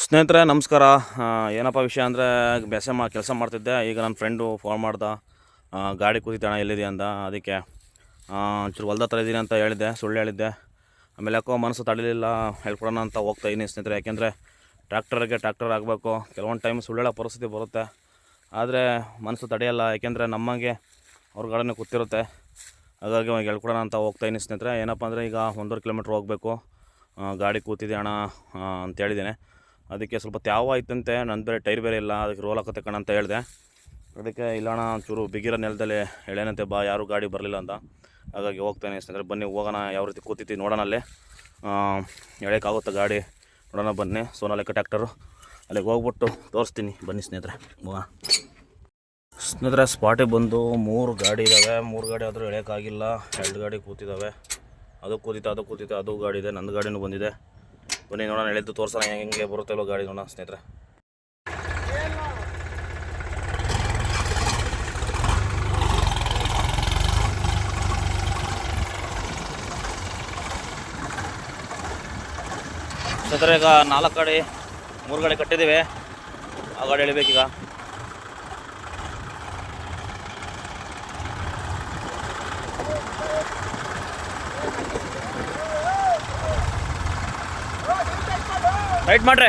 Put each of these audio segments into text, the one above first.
ಸ್ನೇಹಿತರೆ ನಮಸ್ಕಾರ. ಏನಪ್ಪ ವಿಷಯ ಅಂದರೆ ಕೆಲಸ ಮಾಡ್ತಿದ್ದೆ. ಈಗ ನನ್ನ ಫ್ರೆಂಡು ಫೋನ್ ಮಾಡ್ದ, ಗಾಡಿ ಕೂತಿದ್ದಣ್ಣ ಎಲ್ಲಿದೆ ಅಂದ. ಅದಕ್ಕೆ ಒಂಚೂರು ಹೊಲ್ದ ಹತ್ರ ಇದ್ದೀನಿ ಅಂತ ಹೇಳಿದ್ದೆ, ಸುಳ್ಳು ಹೇಳಿದ್ದೆ. ಆಮೇಲೆ ಯಾಕೋ ಮನಸ್ಸು ತಡಲಿಲ್ಲ, ಹೇಳ್ಕೊಡೋಣ ಅಂತ ಹೋಗ್ತಾಯಿದ್ದೀನಿ ಸ್ನೇಹಿತರೆ. ಯಾಕೆಂದರೆ ಟ್ರ್ಯಾಕ್ಟರ್ ಆಗಬೇಕು. ಕೆಲವೊಂದು ಟೈಮ್ ಸುಳ್ಳು ಹೇಳೋ ಪರಿಸ್ಥಿತಿ ಬರುತ್ತೆ, ಆದರೆ ಮನಸ್ಸು ತಡೆಯಲ್ಲ. ಯಾಕೆಂದರೆ ನಮ್ಮಂಗೆ ಅವ್ರ ಗಾಡಿನೇ ಕೂತಿರುತ್ತೆ. ಹಾಗಾಗಿ ಹೇಳ್ಕೊಡೋಣ ಅಂತ ಹೋಗ್ತಾಯಿದ್ದೀನಿ ಸ್ನೇಹಿತರೆ. ಏನಪ್ಪ ಅಂದರೆ ಈಗ 1.5 ಕಿಲೋಮೀಟ್ರ್ ಹೋಗಬೇಕು. ಗಾಡಿ ಕೂತಿದೆ ಅಣ್ಣ ಅಂತ ಹೇಳಿದ್ದೇನೆ. ಅದಕ್ಕೆ ಸ್ವಲ್ಪ ತ್ಯಾವ ಆಯ್ತಂತೆ, ನನ್ನ ಬೇರೆ ಟೈರ್ ಬೇರೆ ಇಲ್ಲ, ಅದಕ್ಕೆ ರೋಲ್ ಹಾಕತ್ತೆ ಕಣ ಅಂತ ಹೇಳಿದೆ. ಅದಕ್ಕೆ ಇಲ್ಲಣ್ಣ ಒಂಚೂರು ಬಿಗಿರೋ ನೆಲದಲ್ಲಿ ಎಳೆನಂತೆ ಬಾ, ಯಾರೂ ಗಾಡಿ ಬರಲಿಲ್ಲ ಅಂತ. ಹಾಗಾಗಿ ಹೋಗ್ತಾನೆ ಸ್ನೇಹಿತರೆ. ಬನ್ನಿ ಹೋಗೋಣ, ಯಾವ ರೀತಿ ಕೂತಿತ್ತು ನೋಡೋಣ. ಅಲ್ಲಿ ಎಳೆಯೋಕ್ಕಾಗುತ್ತೆ ಗಾಡಿ, ನೋಡೋಣ ಬನ್ನಿ. ಸೋನಾಲಿಕ ಟ್ಯಾಕ್ಟರು, ಅಲ್ಲಿಗೆ ಹೋಗ್ಬಿಟ್ಟು ತೋರಿಸ್ತೀನಿ ಬನ್ನಿ ಸ್ನೇಹಿತರೆ. ಹೋಗೋಣ ಸ್ನೇಹಿತರೆ. ಸ್ಪಾಟಿಗೆ ಬಂದು 3 ಗಾಡಿ ಇದ್ದಾವೆ. 3 ಗಾಡಿ ಆದರೂ ಎಳೆಯೋಕ್ಕಾಗಿಲ್ಲ. 2 ಗಾಡಿ ಕೂತಿದ್ದಾವೆ. ಅದು ಕೂತಿತ್ತು, ಅದು ಗಾಡಿ ಇದೆ, ನಂದು ಗಾಡಿನೂ ಬಂದಿದೆ. ಬನ್ನಿ ನೋಡೋಣ, ಎಳೆದು ತೋರಿಸೋಣ ಹೆಂಗೆ ಬರುತ್ತಲ್ಲೋ ಗಾಡಿ, ನೋಡೋಣ ಸ್ನೇಹಿತರೆ. ಸ್ನೇಹಿತರೆ ಈಗ 4 ಗಾಡಿ, 3 ಗಾಡಿ ಕಟ್ಟಿದ್ದೀವಿ. ಆ ಗಾಡಿ ಎಳಿಬೇಕೀಗ. ರೈಟ್ ಮಾಡ್ರಿ.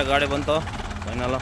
ಗಾಡಿ ಬಂತು ಫೈನಲ್.